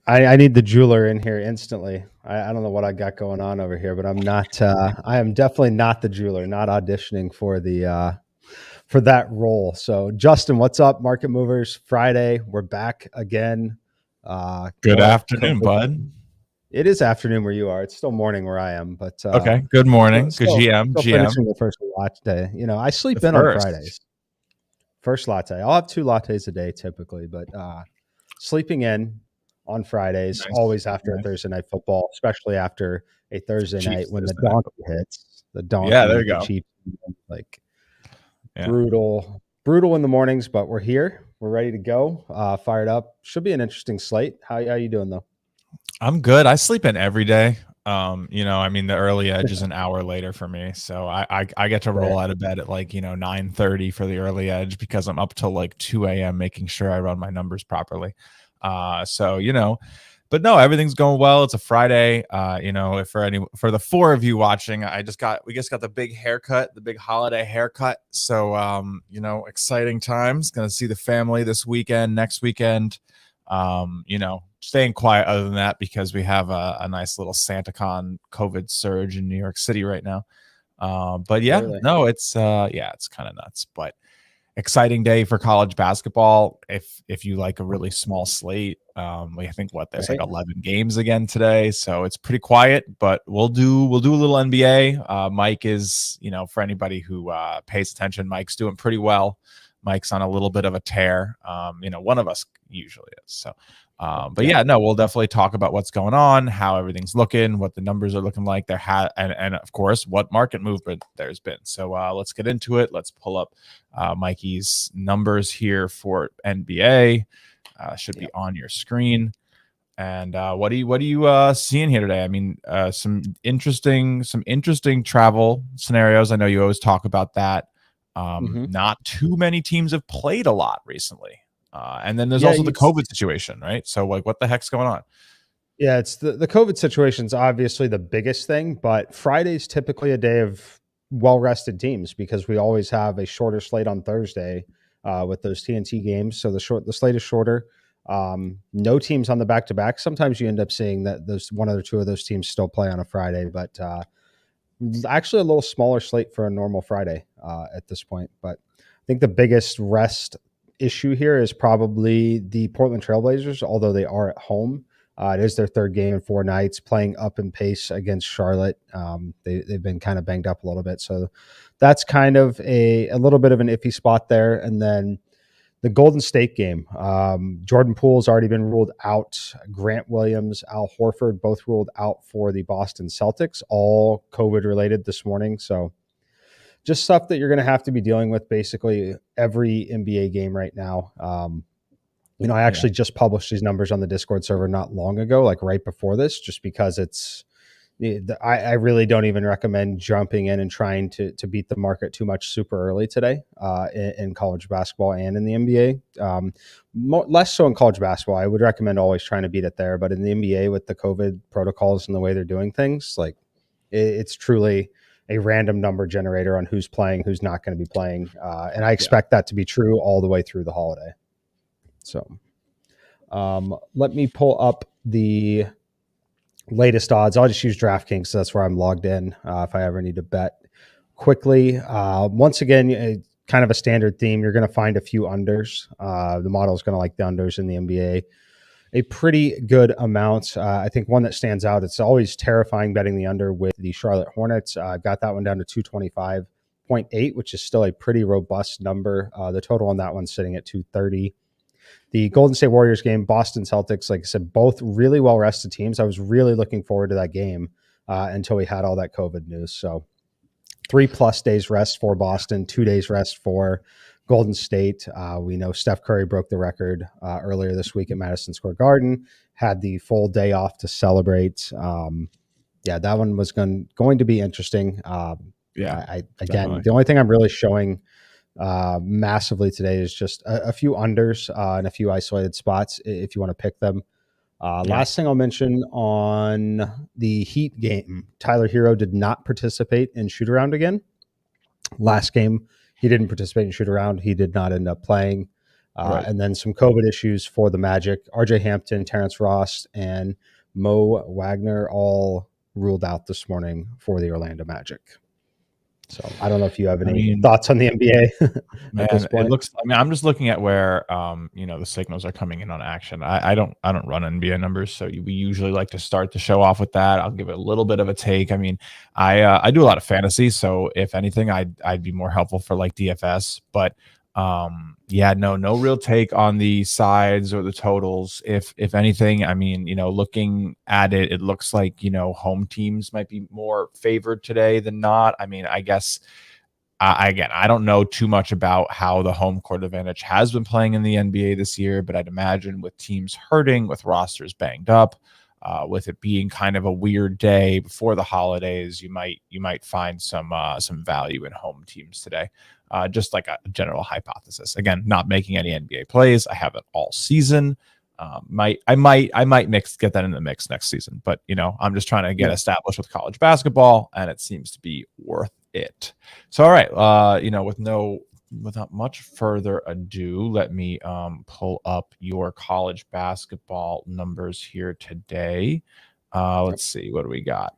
I need the jeweler in here instantly. I don't know what I got going on over here, but I'm not. I am definitely not the jeweler. Not auditioning for the for that role. So, Justin, what's up? Market movers Friday. We're back again. Good More afternoon, COVID. bud. It is afternoon where you are. It's still morning where I am, but Okay. Good still, morning. Good still, GM. still GM. finishing the first latte. I The sleep in on first. Fridays. First latte. I'll have two lattes a day typically, but sleeping in on Fridays, Nice. always after a Nice. Thursday night football, especially after a Thursday night Chiefs when the Thursday night donkey football. hits, the Yeah, there donkey, you the go. Chiefs, like Yeah. brutal in the mornings, but we're here. We're ready to go. Fired up. Should be an interesting slate. How you doing though? I'm good. I sleep in every day. I mean the early edge is an hour later for me. So I get to roll Fair. out of bed at 9:30 for the early edge because I'm up till like 2 a.m. making sure I run my numbers properly. But no, everything's going well. It's a Friday. If for the four of you watching, we just got the big haircut, the big holiday haircut. So exciting times. Gonna see the family this weekend, next weekend. Staying quiet other than that because we have a nice little SantaCon COVID surge in New York City right now. But yeah, Really? no, it's kind of nuts, but exciting day for college basketball. If you like a really small slate, I think there's like Right. 11 games again today, so it's pretty quiet. But we'll do a little NBA. Mike is, for anybody who pays attention, Mike's doing pretty well. Mike's on a little bit of a tear. One of us usually is. So, but Yeah. yeah, no, we'll definitely talk about what's going on, how everything's looking, what the numbers are looking like. And of course, what market movement there's been. So let's get into it. Let's pull up Mikey's numbers here for NBA. Should Yeah. be on your screen. And what are you seeing here today? I mean, some interesting travel scenarios. I know you always talk about that. hmm Not too many teams have played a lot recently. And then there's Yeah. also the COVID situation, right? So like, what the heck's going on? Yeah, it's the COVID situation's obviously the biggest thing, but Friday's typically a day of well rested teams because we always have a shorter slate on Thursday with those TNT games. So the slate is shorter. No teams on the back to back. Sometimes you end up seeing that those one or two of those teams still play on a Friday, but actually a little smaller slate for a normal Friday at this point. But I think the biggest rest issue here is probably the Portland Trailblazers, although they are at home. It is their third game in 4 nights, playing up in pace against Charlotte. They've been kind of banged up a little bit. So that's kind of a little bit of an iffy spot there. And then the Golden State game. Jordan Poole's already been ruled out. Grant Williams, Al Horford, both ruled out for the Boston Celtics, all COVID related this morning. So just stuff that you're going to have to be dealing with basically every NBA game right now. I Yeah. actually just published these numbers on the Discord server not long ago, like right before this, just because I really don't even recommend jumping in and trying to beat the market too much super early today in college basketball and in the NBA. Less so in college basketball. I would recommend always trying to beat it there, but in the NBA with the COVID protocols and the way they're doing things, like it's truly a random number generator on who's playing, who's not going to be playing, and I Yeah. expect that to be true all the way through the holiday. So let me pull up the latest odds. I'll just use DraftKings. So that's where I'm logged in if I ever need to bet quickly. Once again, kind of a standard theme. You're going to find a few unders. The model is going to like the unders in the NBA a pretty good amount. I think one that stands out, it's always terrifying betting the under with the Charlotte Hornets. I've got that one down to 225.8, which is still a pretty robust number. The total on that one's sitting at 230. The Golden State Warriors game, Boston Celtics, like I said, both really well rested teams. I was really looking forward to that game until we had all that COVID news. So 3+ days rest for Boston, 2 days rest for Golden State. We know Steph Curry broke the record earlier this week at Madison Square Garden, had the full day off to celebrate. That one was going to be interesting. Yeah. Again, Definitely. the only thing I'm really showing massively today is just a few unders and a few isolated spots if you want to pick them. Yeah. Last thing I'll mention on the Heat game, Tyler Hero did not participate in shoot around again. Last game, he didn't participate in shoot around. He did not end up playing. Right. And then some COVID issues for the Magic. RJ Hampton, Terrence Ross, and Mo Wagner all ruled out this morning for the Orlando Magic. So I don't know if you have I any mean, thoughts on the NBA at this man, it point. looks. I mean, I'm just looking at where the signals are coming in on action. I don't run NBA numbers, so we usually like to start the show off with that. I'll give it a little bit of a take. I mean, I do a lot of fantasy, so if anything, I'd be more helpful for like DFS. But yeah, no real take on the sides or the totals. If anything, I mean, looking at it, it looks like home teams might be more favored today than not. I mean, I guess. Again, I don't know too much about how the home court advantage has been playing in the NBA this year, but I'd imagine with teams hurting, with rosters banged up, with it being kind of a weird day before the holidays, you might find some value in home teams today. Just like a general hypothesis. Again, not making any NBA plays. I haven't all season. I might get that in the mix next season, but I'm just trying to get established with college basketball, and it seems to be worth it. So all right, without much further ado, let me pull up your college basketball numbers here today. Let's see, what do we got?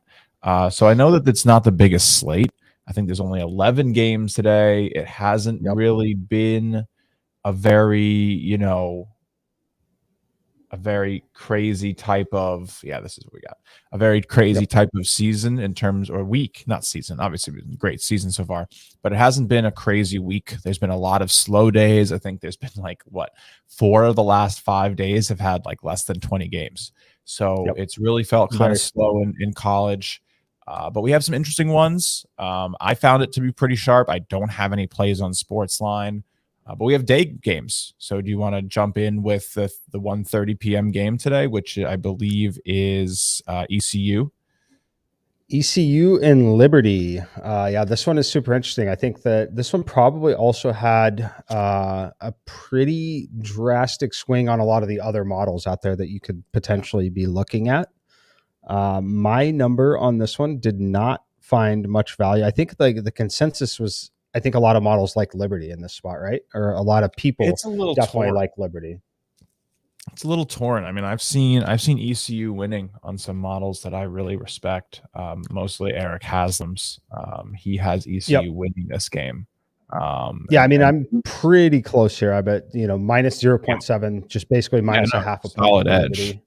So I know that it's not the biggest slate. I think there's only 11 games today. It hasn't really been a very, a very crazy type of this is what we got, a very crazy type of season in terms, or week, not season, obviously it's been a great season so far, but it hasn't been a crazy week. There's been a lot of slow days. I think there's been like 4 of the last 5 days have had like less than 20 games, so it's really felt kind of slow in college. But we have some interesting ones. I found it to be pretty sharp. I don't have any plays on Sportsline. But we have day games. So do you want to jump in with the 1:30 p.m. game today, which I believe is ECU? ECU and Liberty. This one is super interesting. I think that this one probably also had a pretty drastic swing on a lot of the other models out there that you could potentially be looking at. My number on this one did not find much value. I think the consensus was, I think a lot of models like Liberty in this spot, right? Or a lot of people definitely like Liberty. It's a little torn. I mean, I've seen ECU winning on some models that I really respect. Mostly Eric Haslam's. He has ECU winning this game. I'm pretty close here. I bet minus 0.7, just basically minus a half a solid edge.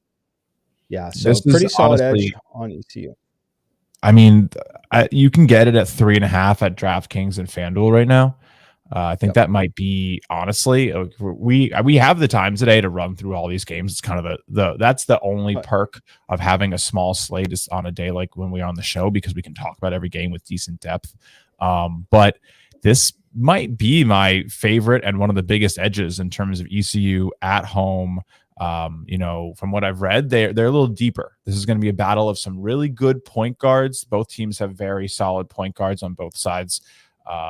Yeah, so this pretty solid edge on ECU. I mean, you can get it at 3.5 at DraftKings and FanDuel right now. I think that might be, honestly, we have the time today to run through all these games. It's kind of that's the only perk of having a small slate is on a day like when we're on the show, because we can talk about every game with decent depth. But this might be my favorite and one of the biggest edges in terms of ECU at home. From what I've read, they're a little deeper. This is going to be a battle of some really good point guards. Both teams have very solid point guards on both sides.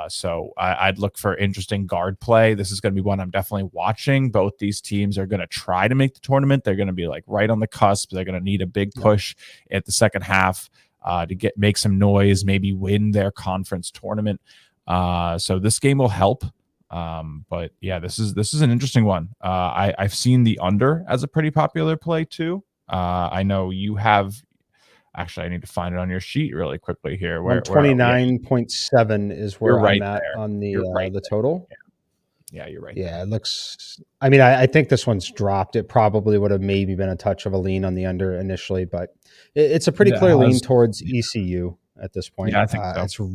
So I'd look for interesting guard play. This is going to be one I'm definitely watching. Both these teams are going to try to make the tournament. They're going to be like right on the cusp. They're going to need a big push at the second half to make some noise, maybe win their conference tournament. So this game will help. But yeah, this is an interesting one. I've seen the under as a pretty popular play too. I know you have. Actually, I need to find it on your sheet really quickly here. 29.7 is where I'm at there. on the total. Yeah, you're right. Yeah, it looks. I mean, I think this one's dropped. It probably would have maybe been a touch of a lean on the under initially, but it's a pretty clear lean towards ECU at this point. Yeah, I think so.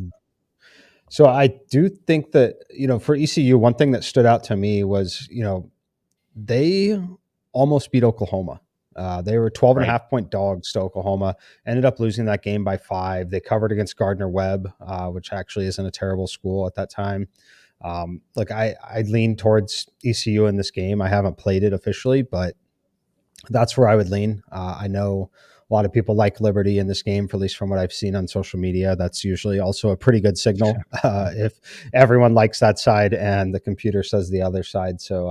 So I do think that for ECU, one thing that stood out to me was they almost beat Oklahoma. They were 12.5 point dogs to Oklahoma, ended up losing that game by 5. They covered against Gardner-Webb, which actually isn't a terrible school at that time. Look, I lean towards ECU in this game. I haven't played it officially, but that's where I would lean. I know a lot of people like Liberty in this game, for at least from what I've seen on social media. That's usually also a pretty good signal if everyone likes that side and the computer says the other side. So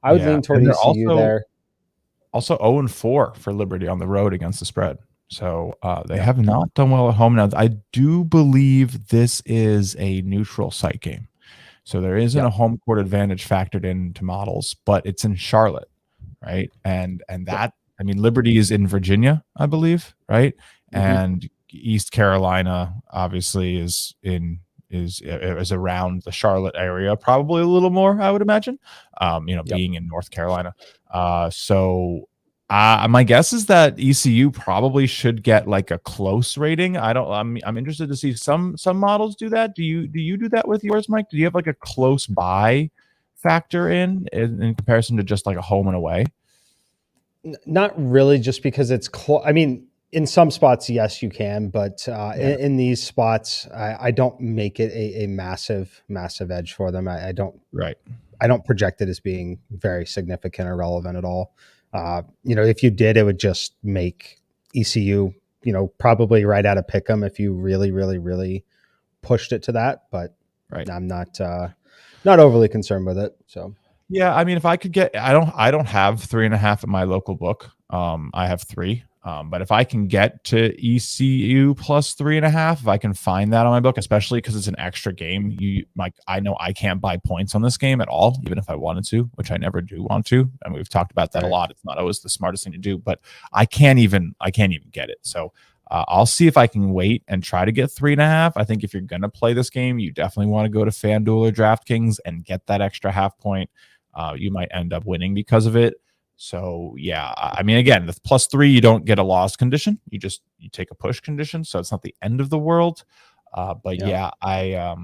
I would lean toward ECU there. Also 0-4 for Liberty on the road against the spread. So they have not done well at home. Now, I do believe this is a neutral site game. So there isn't Yeah. a home court advantage factored into models, but it's in Charlotte, right? And Yep. that, I mean, Liberty is in Virginia, I believe, right? Hmm. And East Carolina obviously is around the Charlotte area, probably a little more, I would imagine. Yep. Being in North Carolina. So my guess is that ECU probably should get like a close rating. I'm interested to see some models do that. Do you do that with yours, Mike? Do you have like a close by factor in comparison to just like a home and away? Not really, just because it's close. I mean, in some spots, yes, you can, but Yeah. in these spots, I don't make it a massive, massive edge for them. Right. I don't project it as being very significant or relevant at all. If you did, it would just make ECU, probably right out of pick'em if you really, really, really pushed it to that. But Right. I'm not overly concerned with it. So Yeah, I mean, if I could get, I don't have 3.5 in my local book. I have 3. But if I can get to ECU plus 3.5, if I can find that on my book, especially because it's an extra game, I know I can't buy points on this game at all, even if I wanted to, which I never do want to. And we've talked about that a right. lot. It's not always the smartest thing to do, but I can't even get it. So I'll see if I can wait and try to get 3.5. I think if you're gonna play this game, you definitely want to go to FanDuel or DraftKings and get that extra half point. You might end up winning because of it. So yeah, I mean, again, the +3, you don't get a loss condition. You take a push condition, so it's not the end of the world. But Yeah. yeah,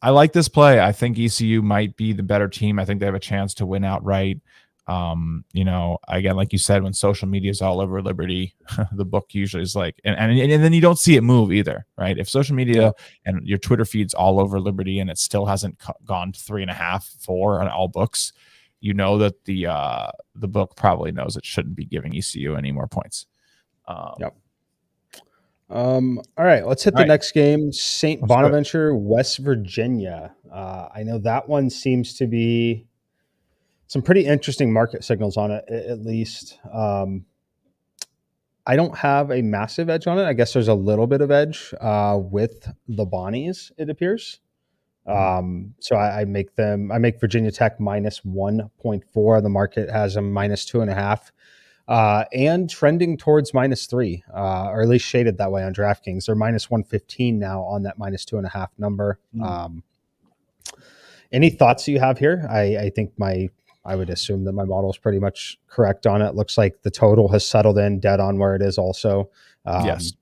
I like this play. I think ECU might be the better team. I think they have a chance to win outright. Again, like you said, when social media is all over Liberty, the book usually is like, and then you don't see it move either, right? If social media and your Twitter feed's all over Liberty and it still hasn't gone to 3.5, 4 on all books, you know that the book probably knows it shouldn't be giving ECU any more points. Yep. All right, let's hit All the right, next game. St. let's do it. Bonaventure, West Virginia. I know that one seems to be some pretty interesting market signals on it, at least. I don't have a massive edge on it. I guess there's a little bit of edge with the Bonnies, it appears. So I make Virginia Tech -1.4. The market has them -2.5. And trending towards -3, or at least shaded that way on DraftKings. They're -115 now on that -2.5 number. Any thoughts you have here? I think I would assume that my model is pretty much correct on it. Looks like the total has settled in dead on where it is also. Yes.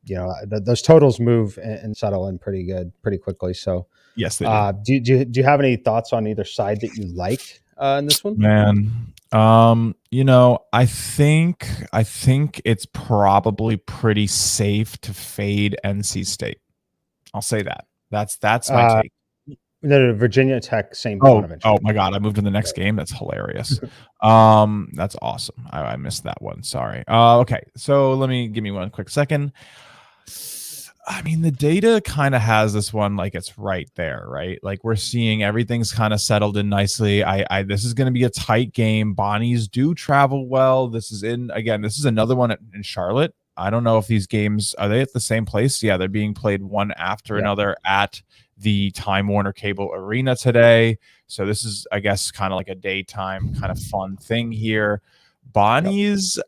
Those totals move and settle in pretty quickly. So Yes, they do. do you have any thoughts on either side that you like in this one? Man, I think it's probably pretty safe to fade NC State. I'll say that. That's my Uh, take. no, Virginia Tech, St. Oh, Bonaventure. oh my God! I moved to the next game. That's hilarious. That's awesome. I missed that one. Sorry. Okay. So give me one quick second. I mean, the data kind of has this one like it's right there, right? Like we're seeing everything's kind of settled in nicely. This is going to be a tight game. Bonnies do travel well. This is another one in Charlotte. I don't know if these games are they at the same place. Yeah, they're being played one after Yeah. another at the Time Warner Cable Arena today. So this is, I guess, kind of like a daytime kind of fun thing here. Bonnies.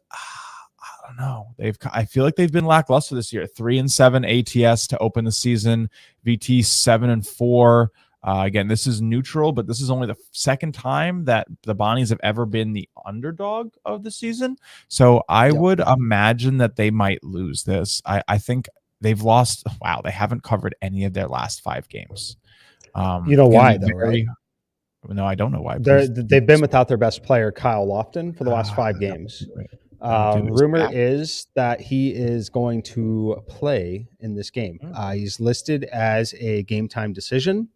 I don't know. I feel like they've been lackluster this year. 3-7 ATS to open the season. VT 7-4. Again, this is neutral, but this is only the second time that the Bonnies have ever been the underdog of the season. So I would imagine that they might lose this. I think they've lost. Wow, they haven't covered any of their last 5 games. You know why though, right? No, I don't know why. They've been without their best player, Kyle Lofton, for the last 5 games. Rumor is that he is going to play in this game. He's listed as a game time decision.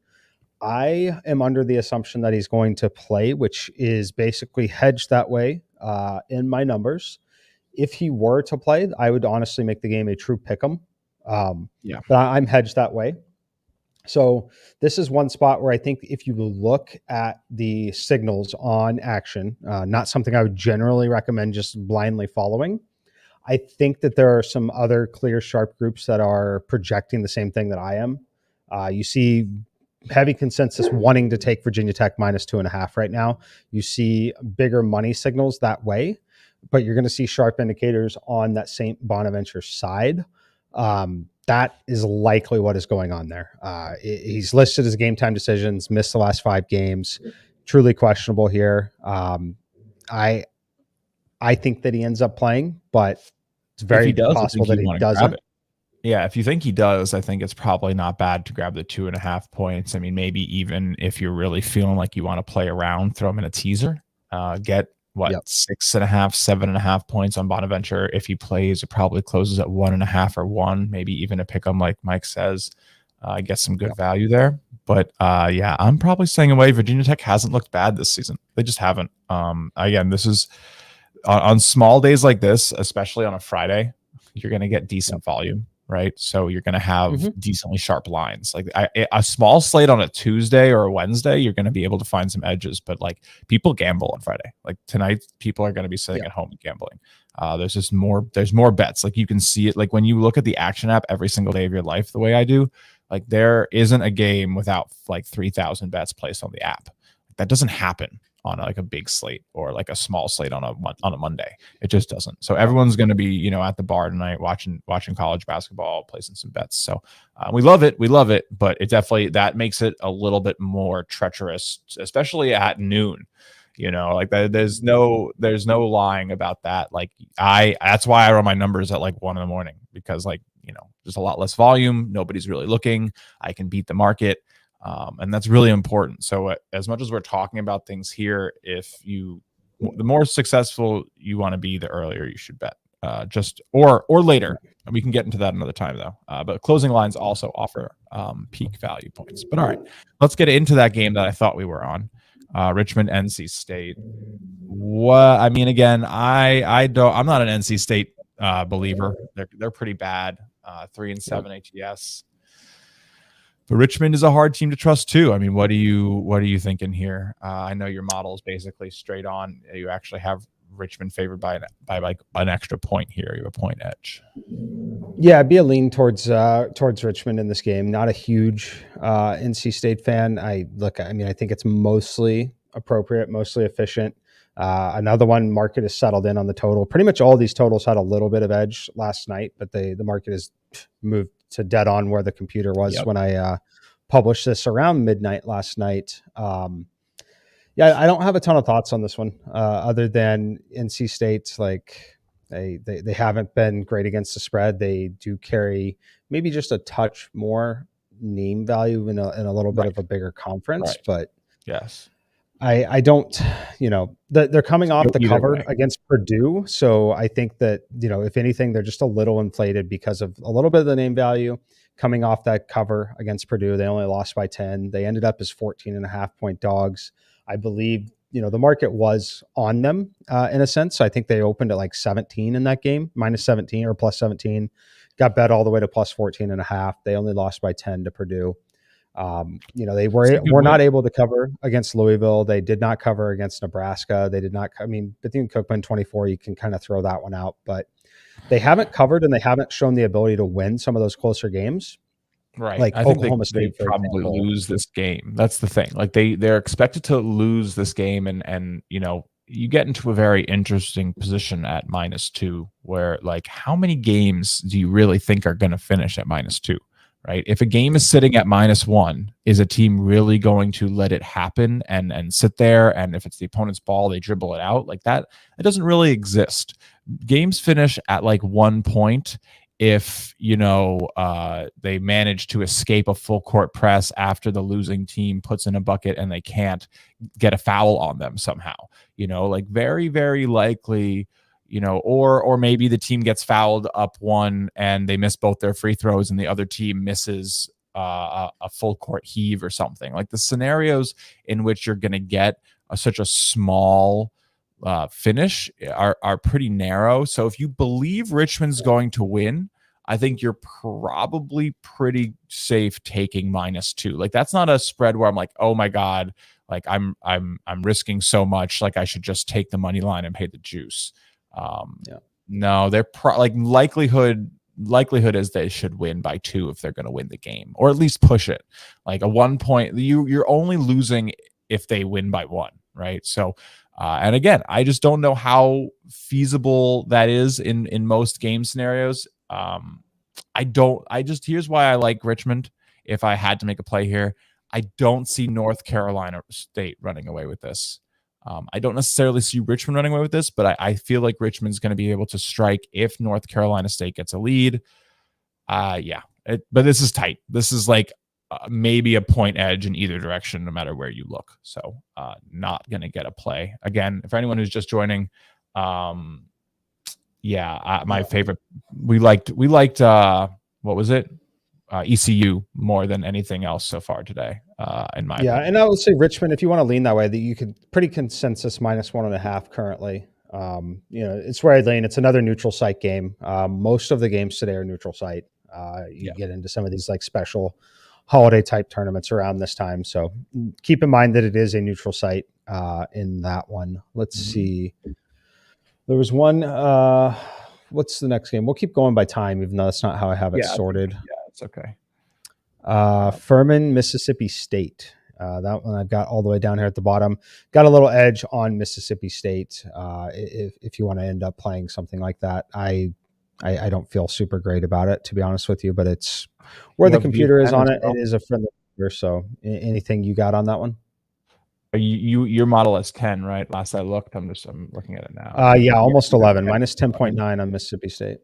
I am under the assumption that he's going to play, which is basically hedged that way in my numbers. If he were to play, I would honestly make the game a true pick'em. But I'm hedged that way. So this is one spot where I think if you look at the signals on action, not something I would generally recommend just blindly following. I think that there are some other clear, sharp groups that are projecting the same thing that I am. You see heavy consensus wanting to take Virginia Tech -2.5 right now. You see bigger money signals that way, but you're going to see sharp indicators on that St. Bonaventure side. That is likely what is going on there. He's listed as game time decisions, missed the last 5 games, truly questionable here. I think that he ends up playing, but it's If he very does, I possible think that you he want to grab doesn't. it. Yeah, if you think he does, I think it's probably not bad to grab the 2.5 points. I mean, maybe even if you're really feeling like you want to play around, throw him in a teaser. Get what, Yep. 6.5, 7.5 points on Bonaventure. If he plays, it probably closes at 1.5 or 1, maybe even a pick 'em like Mike says. Get some good value there. But yeah, I'm probably staying away. Virginia Tech hasn't looked bad this season. They just haven't. Again, this is on small days like this, especially on a Friday, you're going to get decent volume, right? So you're going to have decently sharp lines. Like a small slate on a Tuesday or a Wednesday, you're going to be able to find some edges. But like, people gamble on Friday. Like tonight, people are going to be sitting at home and gambling. There's just more. There's more bets. Like you can see it. Like when you look at the action app every single day of your life, the way I do, like there isn't a game without like 3,000 bets placed on the app. That doesn't happen on like a big slate or like a small slate on a Monday. It just doesn't. So everyone's going to be, you know, at the bar tonight watching college basketball, placing some bets. So we love it. But it definitely, that makes it a little bit more treacherous, especially at noon. You know, like there's no lying about that. Like that's why I run my numbers at like 1 a.m, because like, you know, there's a lot less volume. Nobody's really looking. I can beat the market. And that's really important. So as much as we're talking about things here, the more successful you want to be, the earlier you should bet, or later. And we can get into that another time though. But closing lines also offer peak value points. But all right, let's get into that game that I thought we were on. Richmond, NC State. What I mean, again, I'm not an NC State believer. They're pretty bad. 3-7 ATS. But Richmond is a hard team to trust too. I mean, what are you thinking here? I know your model is basically straight on. You actually have Richmond favored by like an extra point here. You have a point edge. Yeah, I'd be a lean towards Richmond in this game. Not a huge NC State fan. I think it's mostly appropriate, mostly efficient. Another one, market is settled in on the total. Pretty much all these totals had a little bit of edge last night, but the market has moved to dead on where the computer was when I published this around midnight last night. Yeah, I don't have a ton of thoughts on this one other than NC State. Like they haven't been great against the spread. They do carry maybe just a touch more name value in a little bit of a bigger conference, but yes. I don't, they're coming off the cover against Purdue. So I think that, if anything, they're just a little inflated because of a little bit of the name value coming off that cover against Purdue. They only lost by 10. They ended up as 14.5 point dogs. I believe, the market was on them in a sense. So I think they opened at like 17 in that game, -17 or +17, got bet all the way to +14.5. They only lost by 10 to Purdue. They were not able to cover against Louisville. They did not cover against Nebraska. They did not. I mean, Bethune-Cookman 24, you can kind of throw that one out, but they haven't covered and they haven't shown the ability to win some of those closer games. Right. Like I think Oklahoma they State, for probably example. lose this game. That's the thing. Like they're expected to lose this game, and you get into a very interesting position at -2, where like how many games do you really think are going to finish at -2? Right. If a game is sitting at -1, is a team really going to let it happen and sit there? And if it's the opponent's ball, they dribble it out like that. It doesn't really exist. Games finish at like 1 point if they manage to escape a full court press after the losing team puts in a bucket and they can't get a foul on them somehow. Like very, very likely. Or maybe the team gets fouled up 1 and they miss both their free throws and the other team misses a full court heave or something. Like the scenarios in which you're going to get such a small finish are pretty narrow. So if you believe Richmond's going to win, I think you're probably pretty safe taking -2. Like that's not a spread where I'm like, oh my God, like I'm risking so much. Like I should just take the money line and pay the juice. No, they're likelihood likelihood is they should win by 2 if they're going to win the game, or at least push it. Like a 1 point, you're only losing if they win by 1, right? So, and again, I just don't know how feasible that is in most game scenarios. Here's why I like Richmond. If I had to make a play here, I don't see North Carolina State running away with this. I don't necessarily see Richmond running away with this, but I feel like Richmond's going to be able to strike if North Carolina State gets a lead. But this is tight. This is like maybe a point edge in either direction, no matter where you look. So not going to get a play. Again, for anyone who's just joining, my favorite, we liked what was it? ECU more than anything else so far today, in my opinion. And I would say Richmond, if you want to lean that way, that you could pretty consensus -1.5 currently. It's where I'd lean. It's another neutral site game. Most of the games today are neutral site. You get into some of these like special holiday type tournaments around this time. So keep in mind that it is a neutral site in that one. Let's see. There was one. What's the next game? We'll keep going by time, even though that's not how I have it sorted. It's okay. Furman, Mississippi State. That one I've got all the way down here at the bottom. Got a little edge on Mississippi State. If you want to end up playing something like that, I don't feel super great about it, to be honest with you, but it's where the computer is on it. It is a friendly computer. So anything you got on that one? Your model is 10, right? Last I looked, I'm looking at it now. Almost 11, -10.9 on Mississippi State.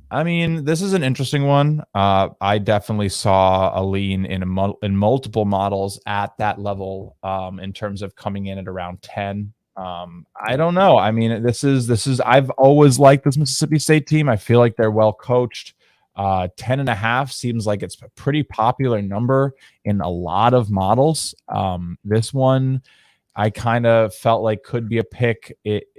I mean, this is an interesting one. I definitely saw a lean in multiple models at that level, in terms of coming in at around 10. I don't know. I mean, this is I've always liked this Mississippi State team. I feel like they're well coached. 10.5 seems like it's a pretty popular number in a lot of models. This one I kind of felt like could be a pick.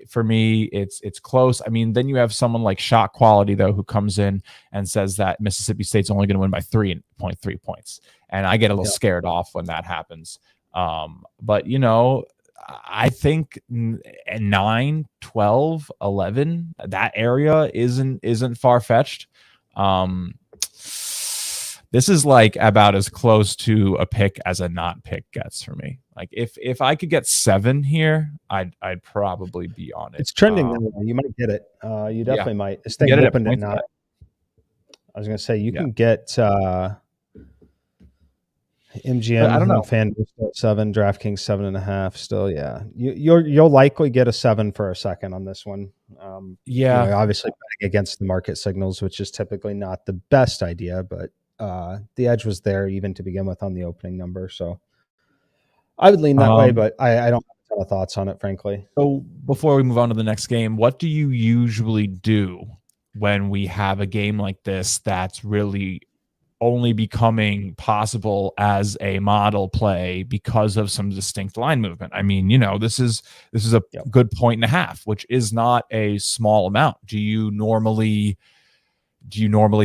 For me, it's close. I mean, then you have someone like Shot Quality, though, who comes in and says that Mississippi State's only going to win by 3.3 points. And I get a little scared off when that happens. But, I think 9, 12, 11, that area isn't far-fetched. This is like about as close to a pick as a not pick gets for me. Like if I could get 7 here, I'd probably be on it. It's trending. You might get it. You definitely might. This thing opened at 9. I was going to say you can get MGM. I don't know. FanDuel 7, DraftKings 7.5. Still, yeah. You'll likely get a 7 for a second on this one. Obviously betting against the market signals, which is typically not the best idea, but the edge was there even to begin with on the opening number. So I would lean that way, but I don't have a ton of thoughts on it, frankly. So before we move on to the next game, what do you usually do when we have a game like this that's really only becoming possible as a model play because of some distinct line movement? I mean, this is a good 1.5, which is not a small amount. Do you normally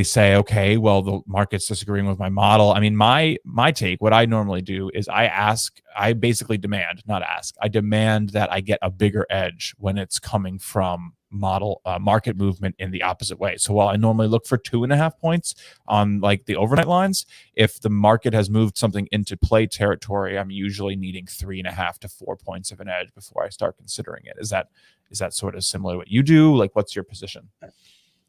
say, okay, well, the market's disagreeing with my model? I mean, my take, what I normally do is I basically demand that I get a bigger edge when it's coming from market movement in the opposite way. So while I normally look for 2.5 points on like the overnight lines, if the market has moved something into play territory, I'm usually needing 3.5 to 4 points of an edge before I start considering it. Is that sort of similar to what you do? Like, what's your position?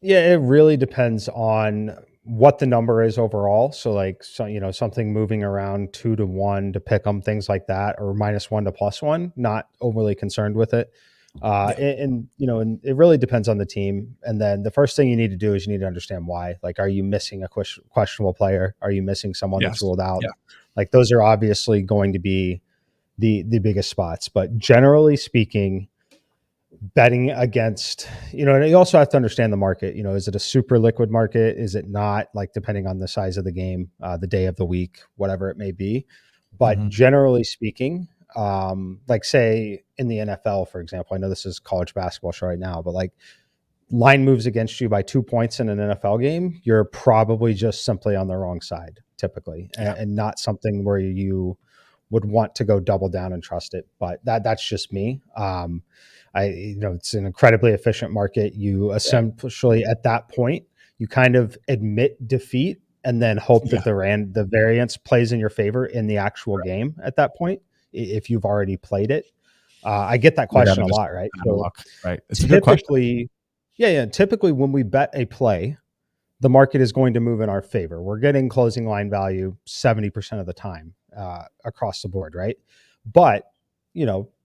Yeah, it really depends on what the number is overall. So like, something moving around 2 to 1 to pick 'em, things like that, or -1 to +1, not overly concerned with it. And it really depends on the team. And then the first thing you need to do is you need to understand why. Like, are you missing a questionable player? Are you missing someone that's ruled out? Yeah. Like, those are obviously going to be the biggest spots. But generally speaking, betting against, and you also have to understand the market. Is it a super liquid market? Is it not? Like, depending on the size of the game, the day of the week, whatever it may be. But generally speaking, like say in the NFL, for example, I know this is college basketball show right now, but like line moves against you by 2 points in an NFL game, you're probably just simply on the wrong side typically, and not something where you would want to go double down and trust it. But that's just me. It's an incredibly efficient market. You essentially at that point, you kind of admit defeat and then hope Yeah. that the variance plays in your favor in the actual game at that point, if you've already played it. I get that You question gotta a just lot, right? out of So luck, right? It's a good question. typically, yeah, typically when we bet a play, the market is going to move in our favor. We're getting closing line value 70% of the time across the board, right? But,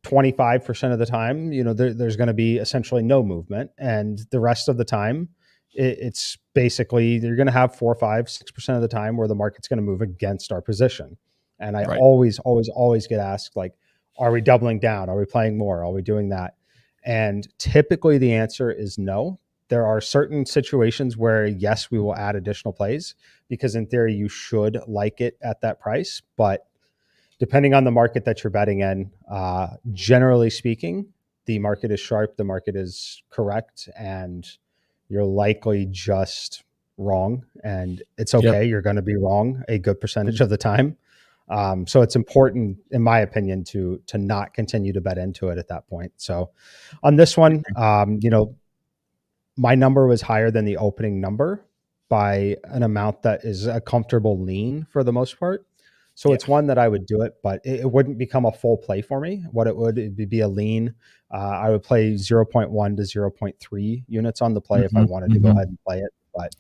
25% of the time, there's going to be essentially no movement. And the rest of the time, it's basically you're going to have 4, 5, 6% of the time where the market's going to move against our position. And I Right. always, always, always get asked, like, are we doubling down? Are we playing more? Are we doing that? And typically the answer is no. There are certain situations where, yes, we will add additional plays because in theory you should like it at that price. But depending on the market that you're betting in, generally speaking, the market is sharp, the market is correct, and you're likely just wrong. And it's Yep. okay. You're going to be wrong a good percentage of the time. So it's important, in my opinion, to not continue to bet into it at that point. So on this one, my number was higher than the opening number by an amount that is a comfortable lean for the most part. So Yeah. it's one that I would do it, but it wouldn't become a full play for me. What it'd be a lean. I would play 0.1 to 0.3 units on the play if I wanted to go ahead and play it. But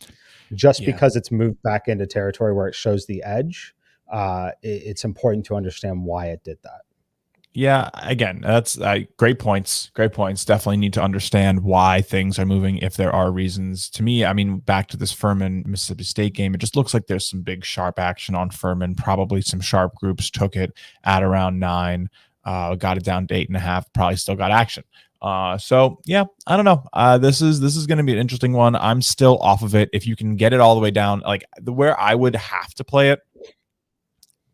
just Yeah. because it's moved back into territory where it shows the edge, it's important to understand why it did that. Yeah, again, that's great points. Great points. Definitely need to understand why things are moving if there are reasons. To me, I mean, back to this Furman Mississippi State game, it just looks like there's some big sharp action on Furman. Probably some sharp groups took it at around 9, got it down to 8.5. Probably still got action. So yeah, I don't know. This is going to be an interesting one. I'm still off of it. If you can get it all the way down, like where I would have to play it,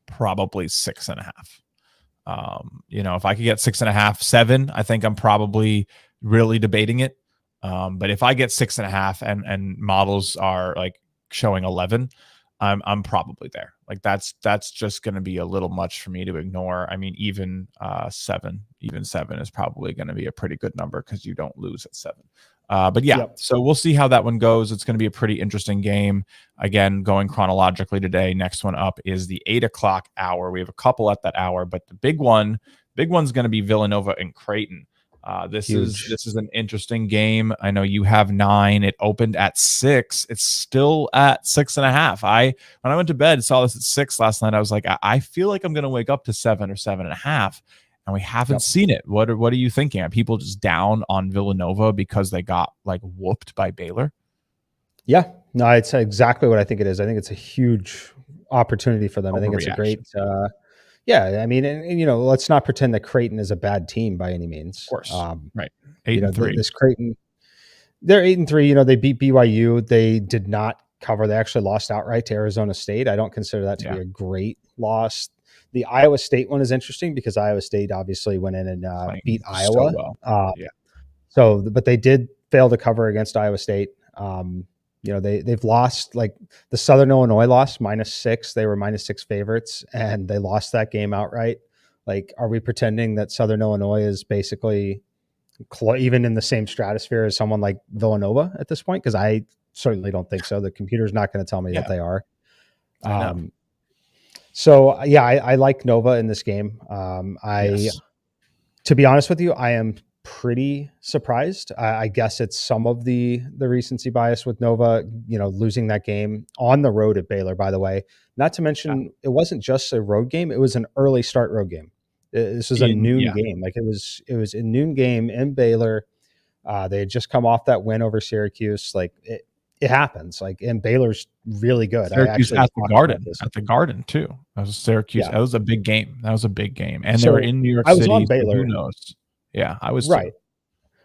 probably 6.5. If I could get 6.5, 7, I think I'm probably really debating it. But if I get 6.5 and models are like showing 11, I'm probably there. Like that's just going to be a little much for me to ignore. I mean, even 7 is probably going to be a pretty good number because you don't lose at 7. But yeah, Yep. So we'll see how that one goes. It's going to be a pretty interesting game. Again, going chronologically today. Next one up is the 8:00 hour. We have a couple at that hour, but the big one's going to be Villanova and Creighton. This Huge. is an interesting game. I know you have 9. It opened at 6. It's still at 6.5. When I went to bed, saw this at 6 last night. I was like, I feel like I'm going to wake up to 7 or 7.5. And we haven't seen it. What are you thinking? Are people just down on Villanova because they got like whooped by Baylor? Yeah, no, it's exactly what I think it is. I think it's a huge opportunity for them. I think it's a great, yeah. I mean, and let's not pretend that Creighton is a bad team by any means. Of course, right? 8-3. This Creighton, they're 8-3. They beat BYU. They did not cover. They actually lost outright to Arizona State. I don't consider that to be a great loss. The Iowa State one is interesting because Iowa State obviously went in and beat Iowa. So well. But they did fail to cover against Iowa State. They've lost, like the Southern Illinois loss -6. They were -6 favorites and they lost that game outright. Like, are we pretending that Southern Illinois is basically even in the same stratosphere as someone like Villanova at this point? Because I certainly don't think so. The computer's not going to tell me that they are. So yeah, I like Nova in this game. To be honest with you, I am pretty surprised. I guess it's some of the recency bias with Nova, losing that game on the road at Baylor, by the way. Not to mention, it wasn't just a road game. It was an early start road game. This was a noon game. Like it was a noon game in Baylor. They had just come off that win over Syracuse. Like it happens. Like, and Baylor's really good. Syracuse at the Garden too. That was Syracuse. That was a big game. And they were in New York City. I was on Baylor. Who knows? Yeah, I was right. too.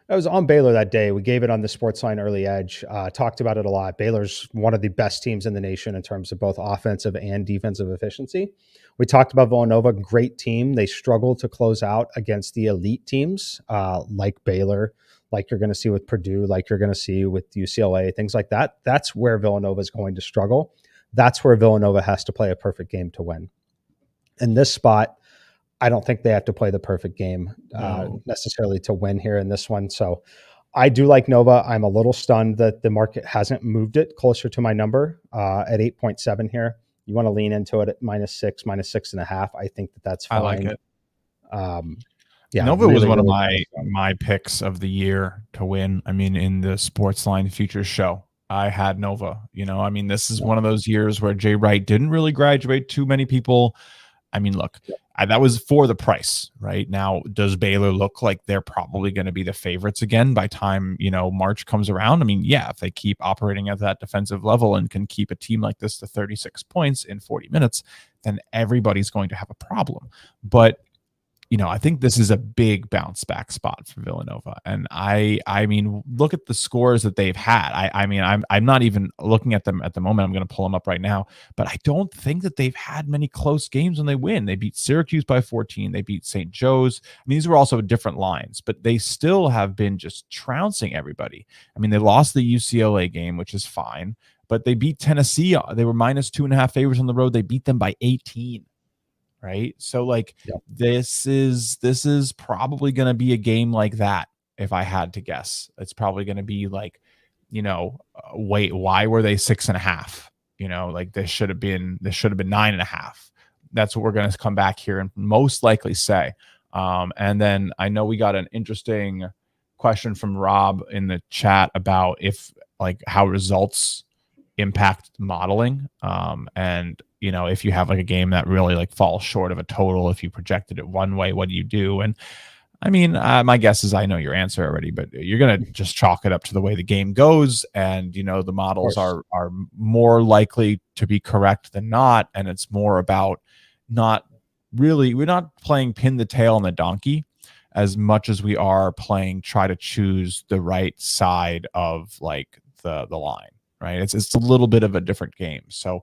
I was on Baylor that day. We gave it on the Sportsline Early Edge. Talked about it a lot. Baylor's one of the best teams in the nation in terms of both offensive and defensive efficiency. We talked about Villanova, great team. They struggle to close out against the elite teams like Baylor, like you're going to see with Purdue, like you're going to see with UCLA, things like that. That's where Villanova is going to struggle. That's where Villanova has to play a perfect game to win. In this spot, I don't think they have to play the perfect game necessarily to win here in this one. So I do like Nova. I'm a little stunned that the market hasn't moved it closer to my number at 8.7 here. You want to lean into it at -6, -6.5. I think that's I like fine. it. Yeah, Nova was really, one of really my picks of the year to win. I mean, in the Sportsline Futures show, I had Nova. I mean, this is one of those years where Jay Wright didn't really graduate too many people. I mean, look, that was for the price, right? Now, does Baylor look like they're probably going to be the favorites again by time, March comes around? I mean, yeah, if they keep operating at that defensive level and can keep a team like this to 36 points in 40 minutes, then everybody's going to have a problem. But I think this is a big bounce back spot for Villanova. And I mean, look at the scores that they've had. I mean, I'm not even looking at them at the moment. I'm going to pull them up right now, but I don't think that they've had many close games when they win. They beat Syracuse by 14. They beat St. Joe's. I mean, these were also different lines, but they still have been just trouncing everybody. I mean, they lost the UCLA game, which is fine, but they beat Tennessee. They were -2.5 favorites on the road. They beat them by 18. Right. So this is probably going to be a game like that. If I had to guess, it's probably going to be wait, why were they 6.5? This should have been 9.5. That's what we're going to come back here and most likely say. And then I know we got an interesting question from Rob in the chat about if how results impact modeling. And if you have a game that really falls short of a total, if you projected it one way, what do you do? And I mean, my guess is I know your answer already, but you're going to just chalk it up to the way the game goes. And, the models are more likely to be correct than not. And it's more about we're not playing pin the tail on the donkey as much as we are playing try to choose the right side of the line, right? It's a little bit of a different game. So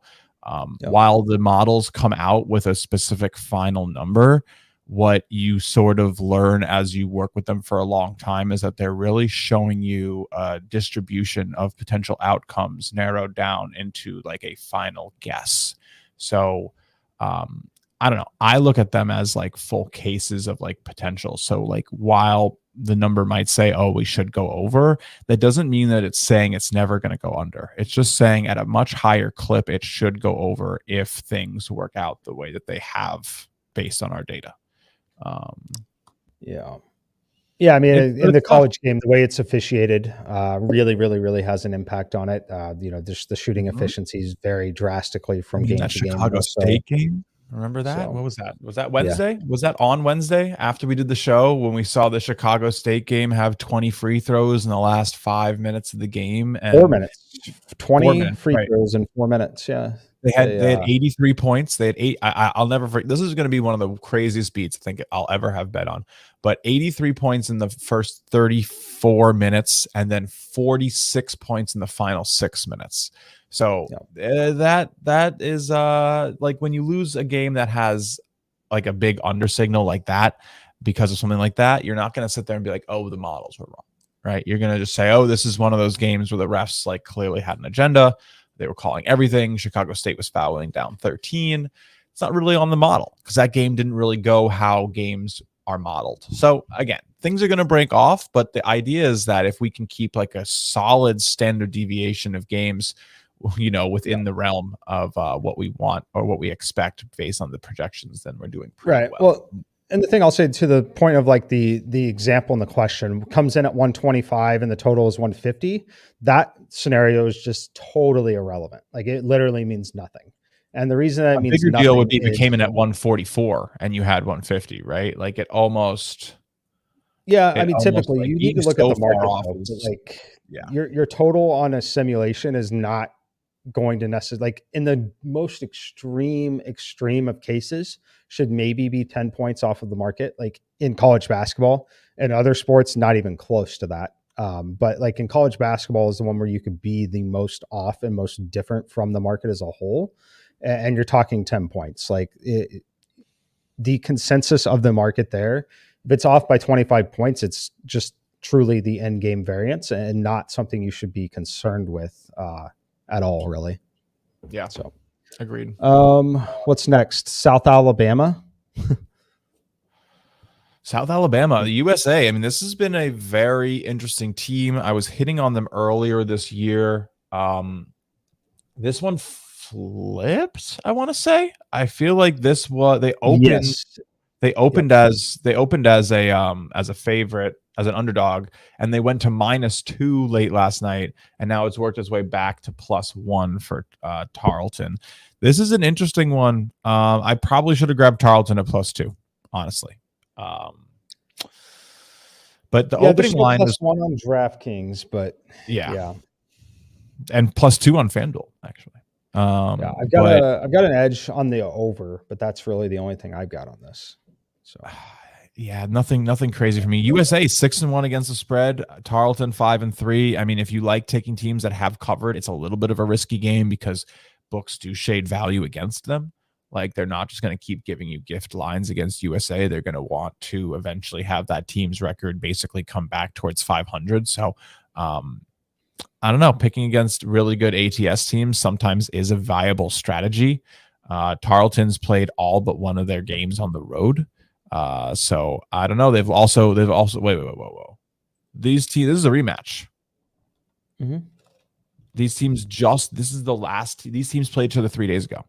while the models come out with a specific final number, what you sort of learn as you work with them for a long time is that they're really showing you a distribution of potential outcomes narrowed down into a final guess. So I don't know. I look at them as full cases of potential. So while the number might say, oh, we should go over, that doesn't mean that it's saying it's never going to go under. It's just saying at a much higher clip, it should go over if things work out the way that they have based on our data. Yeah. I mean, in the college game, the way it's officiated really, really, really has an impact on it. Just the shooting efficiencies vary drastically from game to game. Chicago State game. Remember that? What was that? Was that Wednesday? Yeah. Was that on Wednesday after we did the show when we saw the Chicago State game have 20 free throws in the last 5 minutes of the game? And 4 minutes. 20 free throws in 4 minutes. Yeah. They had 83 points. They had 8. I'll never forget. This is going to be one of the craziest beats I think I'll ever have bet on. But 83 points in the first 34 minutes and then 46 points in the final 6 minutes. So that is when you lose a game that has a big under signal like that because of something like that, you're not going to sit there and be like, oh, the models were wrong, right? You're going to just say, oh, this is one of those games where the refs clearly had an agenda. They were calling everything. Chicago State was fouling down 13. It's not really on the model because that game didn't really go how games are modeled. So again, things are going to break off, but the idea is that if we can keep a solid standard deviation of games, within the realm of what we want or what we expect based on the projections, then we're doing pretty well. And the thing I'll say to the point of the example in the question comes in at 125 and the total is 150. That scenario is just totally irrelevant. It literally means nothing. And the reason that means bigger nothing deal would be if it came in at 144 and you had 150, right? It almost. Yeah, I mean, typically you need to look at the market. Your total on a simulation is not going to necessarily in the most extreme of cases should maybe be 10 points off of the market, in college basketball. And other sports, not even close to that. But in college basketball is the one where you could be the most off and most different from the market as a whole. And you're talking 10 points. The consensus of the market there, if it's off by 25 points, it's just truly the end game variance and not something you should be concerned with at all, really. Yeah. So agreed. What's next? South Alabama. South Alabama, the USA. I mean, this has been a very interesting team. I was hitting on them earlier this year. This one flipped, I want to say. I feel like this was Yes. they opened as a favorite, as an underdog, and they went to -2 late last night, and now it's worked its way back to +1 for Tarleton. This is an interesting one. I probably should have grabbed Tarleton at +2, honestly. But the opening line was +1 on DraftKings, but yeah, and +2 on FanDuel actually. I've got an edge on the over, but that's really the only thing I've got on this. So yeah, nothing crazy for me. USA 6-1 against the spread. Tarleton 5-3. I mean, if you like taking teams that have covered, it's a little bit of a risky game because books do shade value against them. Like, they're not just going to keep giving you gift lines against USA. They're going to want to eventually have that team's record basically come back towards 500. So, I don't know. Picking against really good ATS teams sometimes is a viable strategy. Tarleton's played all but one of their games on the road. So I don't know. They've also whoa. This is a rematch. Mm-hmm. These teams these teams played each other 3 days ago.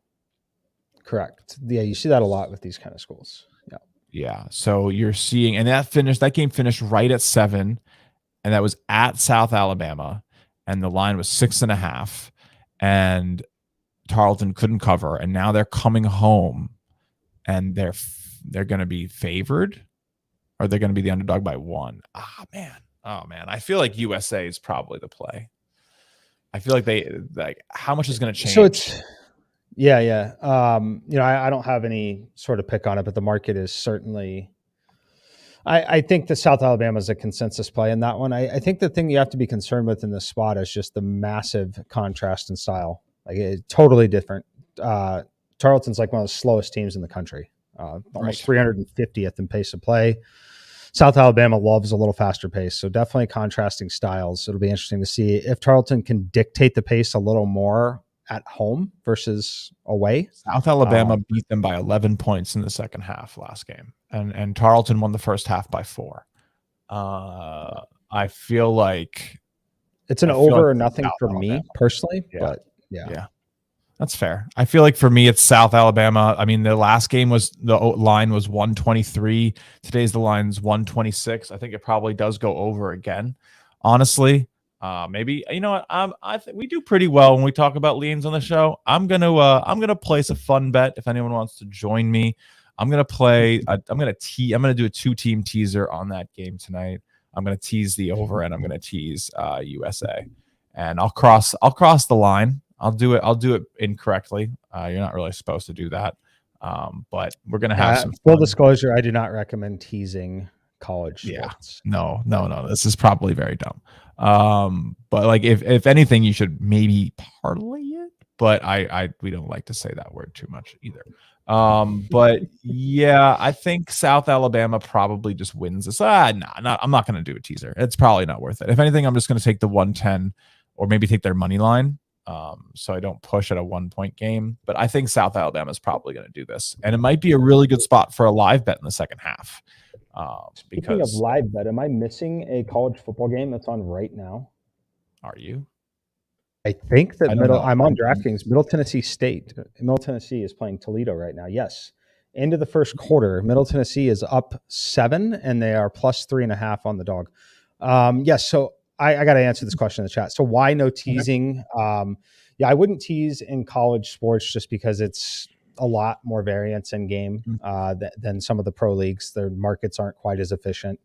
Correct. Yeah, you see that a lot with these kind of schools. Yeah. Yeah. So you're seeing, and that game finished right at 7, and that was at South Alabama, and the line was 6.5, and Tarleton couldn't cover, and now they're coming home, and they're going to be favored, or they're going to be the underdog by 1. Oh man. I feel like USA is probably the play. I feel like how much is going to change? So it's yeah. I don't have any sort of pick on it, but the market is certainly. I think the South Alabama is a consensus play in that one. I think the thing you have to be concerned with in this spot is just the massive contrast in style. Like, it's totally different. Tarleton's like one of the slowest teams in the country, almost 350th in pace of play. South Alabama loves a little faster pace, so definitely contrasting styles. It'll be interesting to see if Tarleton can dictate the pace a little more at home versus away. South Alabama beat them by 11 points in the second half last game, and Tarleton won the first half by 4. I feel like it's an over or nothing for me personally, but yeah. That's fair. I feel like for me, it's South Alabama. I mean, the last game the line was 123. Today's the line's 126. I think it probably does go over again. Honestly, maybe, you know what? I think we do pretty well when we talk about leans on the show. I'm gonna place a fun bet if anyone wants to join me. I'm gonna do a 2-team teaser on that game tonight. I'm gonna tease the over, and I'm gonna tease USA, and I'll cross the line. I'll do it incorrectly. You're not really supposed to do that. But we're going to have some full disclosure. I do not recommend teasing college sports. No. This is probably very dumb. But like, if anything, you should maybe parlay it, but we don't like to say that word too much either. But yeah, I think South Alabama probably just wins this. I'm not going to do a teaser. It's probably not worth it. If anything, I'm just going to take the 110 or maybe take their money line. So I don't push at a 1-point game, but I think South Alabama is probably going to do this, and it might be a really good spot for a live bet in the second half. Speaking of live bet, am I missing a college football game that's on right now? Are you? I think that I'm on DraftKings. Middle Tennessee State. Middle Tennessee is playing Toledo right now. Yes. End of the first quarter, Middle Tennessee is up 7, and they are +3.5 on the dog. Yes. So I got to answer this question in the chat. So why no teasing? I wouldn't tease in college sports just because it's a lot more variance in game than some of the pro leagues. Their markets aren't quite as efficient.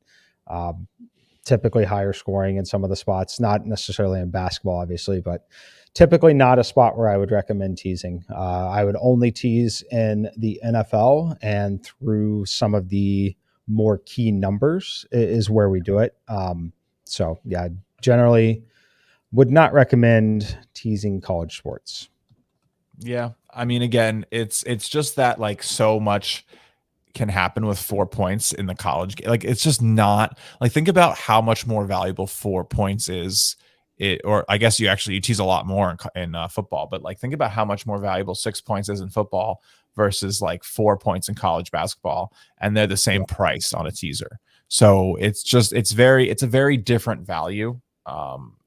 Typically higher scoring in some of the spots, not necessarily in basketball, obviously, but typically not a spot where I would recommend teasing. I would only tease in the NFL, and through some of the more key numbers is where we do it. So yeah, generally would not recommend teasing college sports. Yeah. I mean, again, it's just that like so much can happen with 4 points in the college game. Like, it's just not like, think about how much more valuable 4 points is. Or I guess you tease a lot more in football, but like, think about how much more valuable 6 points is in football versus like 4 points in college basketball, and they're the same price on a teaser. So it's a very different value.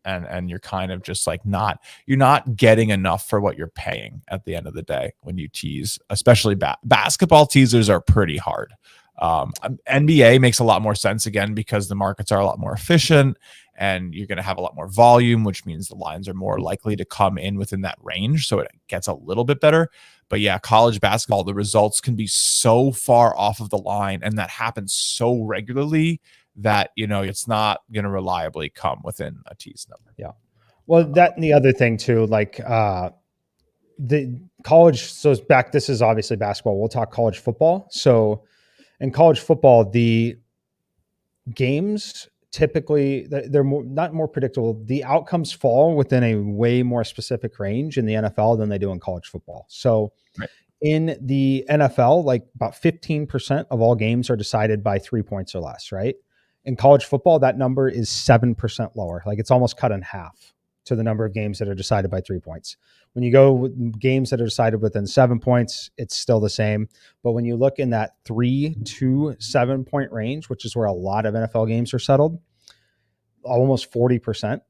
And you're kind of just like you're not getting enough for what you're paying at the end of the day when you tease, especially basketball teasers are pretty hard. NBA makes a lot more sense again because the markets are a lot more efficient and you're going to have a lot more volume, which means the lines are more likely to come in within that range. So it gets a little bit better. But yeah, college basketball, the results can be so far off of the line, and that happens so regularly that, it's not going to reliably come within a tease number. Yeah. Well, that and the other thing too, like the college. So it's back. This is obviously basketball. We'll talk college football. So in college football, the games typically they're not more predictable. The outcomes fall within a way more specific range in the NFL than they do in college football. So right. In the NFL, like about 15% of all games are decided by 3 points or less, right? In college football, that number is 7% lower. Like it's almost cut in half to the number of games that are decided by 3 points. When you go with games that are decided within 7 points, it's still the same. But when you look in that 3 to 7 point range, which is where a lot of NFL games are settled, almost 40%,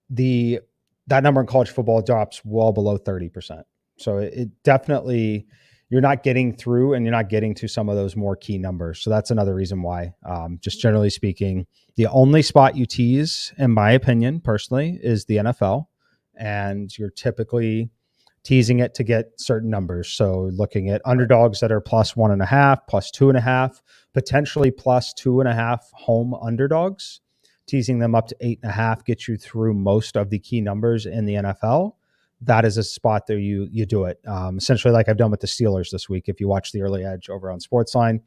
that number in college football drops well below 30%. So it definitely, you're not getting through and you're not getting to some of those more key numbers. So that's another reason why, just generally speaking, the only spot you tease, in my opinion, personally, is the NFL. And you're typically teasing it to get certain numbers. So looking at underdogs that are plus 1.5, plus 2.5, potentially plus 2.5 home underdogs, teasing them up to 8.5 gets you through most of the key numbers in the NFL. That is a spot that you do it. Essentially like I've done with the Steelers this week. If you watch the early edge over on Sportsline,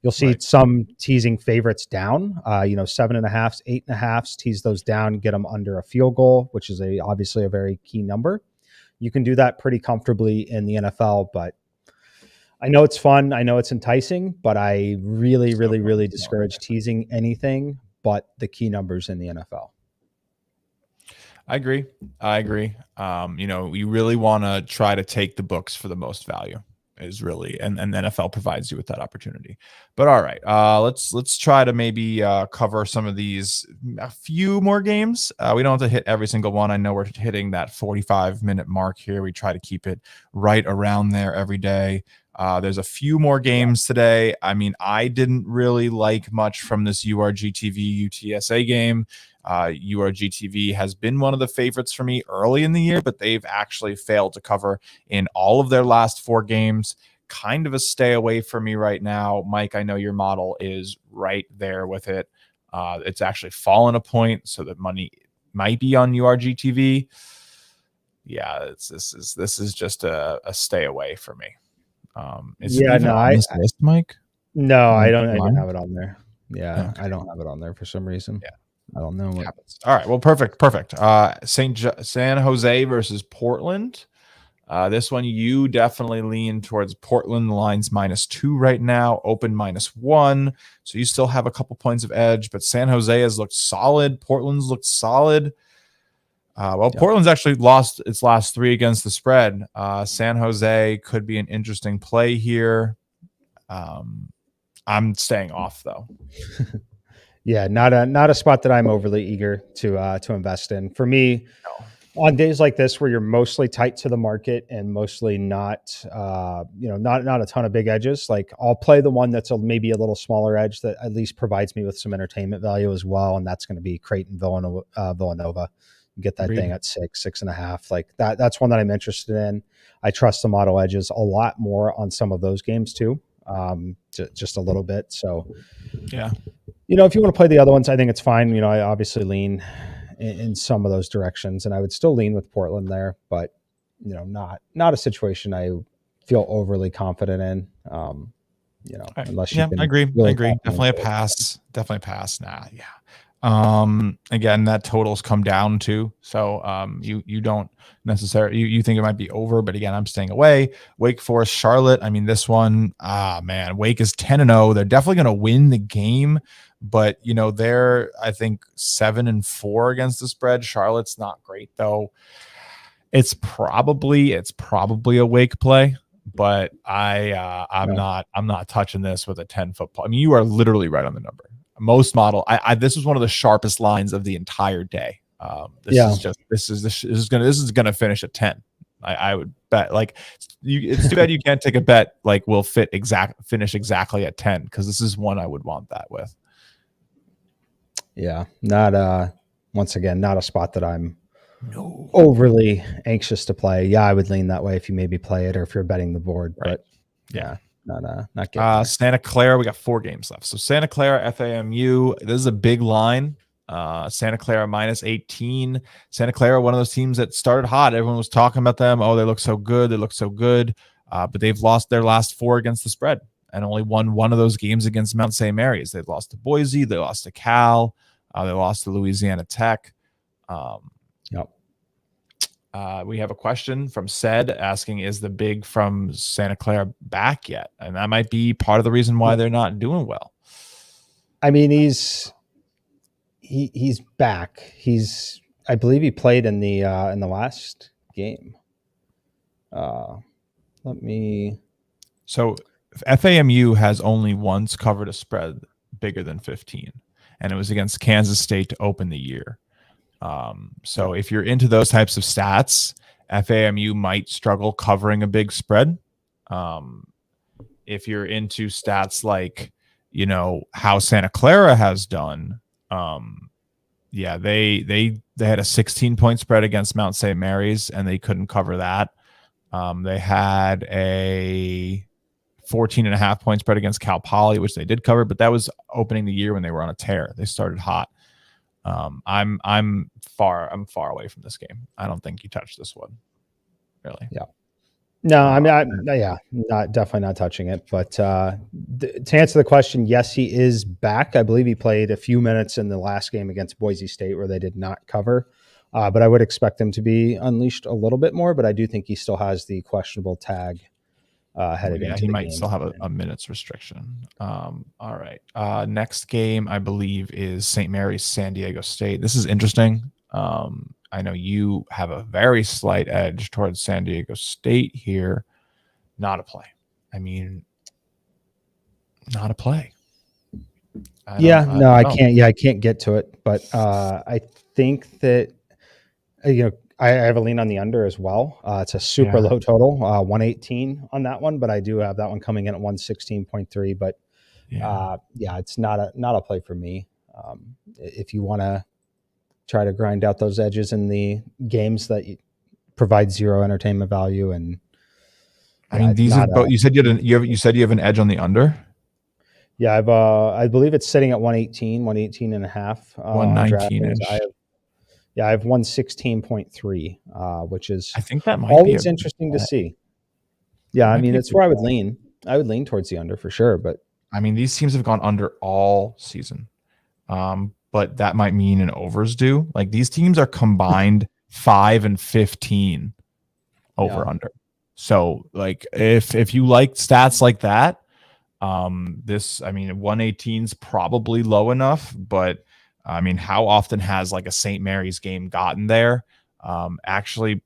you'll see some teasing favorites down, 7.5, 8.5, tease those down, get them under a field goal, which is obviously a very key number. You can do that pretty comfortably in the NFL, but I know it's fun. I know it's enticing, but I really, really, really discourage teasing anything but the key numbers in the NFL. I agree. You really want to try to take the books for the most value is really, and the NFL provides you with that opportunity. But all right, let's try to maybe cover some of these, a few more games. We don't have to hit every single one. I know we're hitting that 45-minute mark here. We try to keep it right around there every day. There's a few more games today. I mean, I didn't really like much from this URGTV UTSA game. URGTV has been one of the favorites for me early in the year, but they've actually failed to cover in all of their last 4 games. Kind of a stay away for me right now. Mike, I know your model is right there with it. It's actually fallen a point, so that money might be on URGTV. Yeah, this is just a stay away for me. Is it even on this list, Mike? No, I don't have it on there. Yeah, okay. I don't have it on there for some reason. Yeah. I don't know what happens. All right. Well, perfect. San Jose versus Portland. This one, you definitely lean towards Portland. The line's -2 right now, open -1. So you still have a couple points of edge, but San Jose has looked solid. Portland's looked solid. Portland's actually lost its last 3 against the spread. San Jose could be an interesting play here. I'm staying off though. Yeah, not a spot that I'm overly eager to invest in. For me, on days like this where you're mostly tight to the market and mostly not a ton of big edges, like I'll play the one that's maybe a little smaller edge that at least provides me with some entertainment value as well, and that's going to be Creighton Villanova. You get that thing at 6.5. Like that's one that I'm interested in. I trust the model edges a lot more on some of those games too, just a little bit. So yeah. If you want to play the other ones, I think it's fine. I obviously lean in some of those directions, and I would still lean with Portland there, but not a situation I feel overly confident in. Unless you can. I agree. Really Definitely a pass. Nah, yeah. Again, that totals come down to, so you don't necessarily you think it might be over, but again, I'm staying away. Wake Forest, Charlotte. I mean, this one, man, Wake is 10-0. They're definitely going to win the game, but they're, I think, 7-4 against the spread. Charlotte's not great though. It's probably a Wake play. but I'm No. not touching this with a 10 foot pole. I mean, you are literally right on the number. Most model, this is one of the sharpest lines of the entire day. This Yeah. is just this is gonna finish at 10. I would bet. Like, it's too bad you can't take a bet like will finish exactly at 10, because this is one I would want that with. Yeah. Not once again, not a spot that I'm overly anxious to play. Yeah, I would lean that way if you maybe play it or if you're betting the board. Right. But yeah, not getting there. Santa Clara, we got 4 games left. So Santa Clara, FAMU, this is a big line. Santa Clara minus 18. Santa Clara, one of those teams that started hot. Everyone was talking about them. Oh, they look so good. They look so good. But they've lost their last 4 against the spread and only won one of those games against Mount St. Mary's. They've lost to Boise. They lost to Cal. They lost to Louisiana Tech. Yep. We have a question from Sed asking, is the big from Santa Clara back yet? And that might be part of the reason why they're not doing well. I mean, he's back. I believe he played in the last game. So FAMU has only once covered a spread bigger than 15, and it was against Kansas State to open the year. So if you're into those types of stats, FAMU might struggle covering a big spread. If you're into stats like, how Santa Clara has done, yeah, they had a 16-point spread against Mount St. Mary's and they couldn't cover that. They had a 14.5-point spread against Cal Poly, which they did cover, but that was opening the year when they were on a tear. They started hot. I'm far away from this game. I don't think you touch this one, really. Yeah. No, I mean, definitely not touching it. But to answer the question, yes, he is back. I believe he played a few minutes in the last game against Boise State where they did not cover. But I would expect him to be unleashed a little bit more. But I do think he still has the questionable tag headed into the game. He might still have a minutes restriction. All right. Next game, I believe, is St. Mary's San Diego State. This is interesting. I know you have a very slight edge towards San Diego State here. Not a play. I mean, not a play. I can't. Yeah, I can't get to it. But I think that I have a lean on the under as well. It's a super low total, 118 on that one, but I do have that one coming in at 116.3. But it's not a play for me. If you want to try to grind out those edges in the games that provide zero entertainment value, and I mean, these are both. You said you have an edge on the under. Yeah, I believe it's sitting at 118 and a half. 119. I have 116.3, which is, I think that might always interesting to see. Yeah, I mean, it's where I would lean. I would lean towards the under for sure. But I mean, these teams have gone under all season. But that might mean an overs do. Like, these teams are combined 5 and 15 over under. So like if you like stats like that, 118 is probably low enough, but I mean, how often has like a St. Mary's game gotten there? Actually,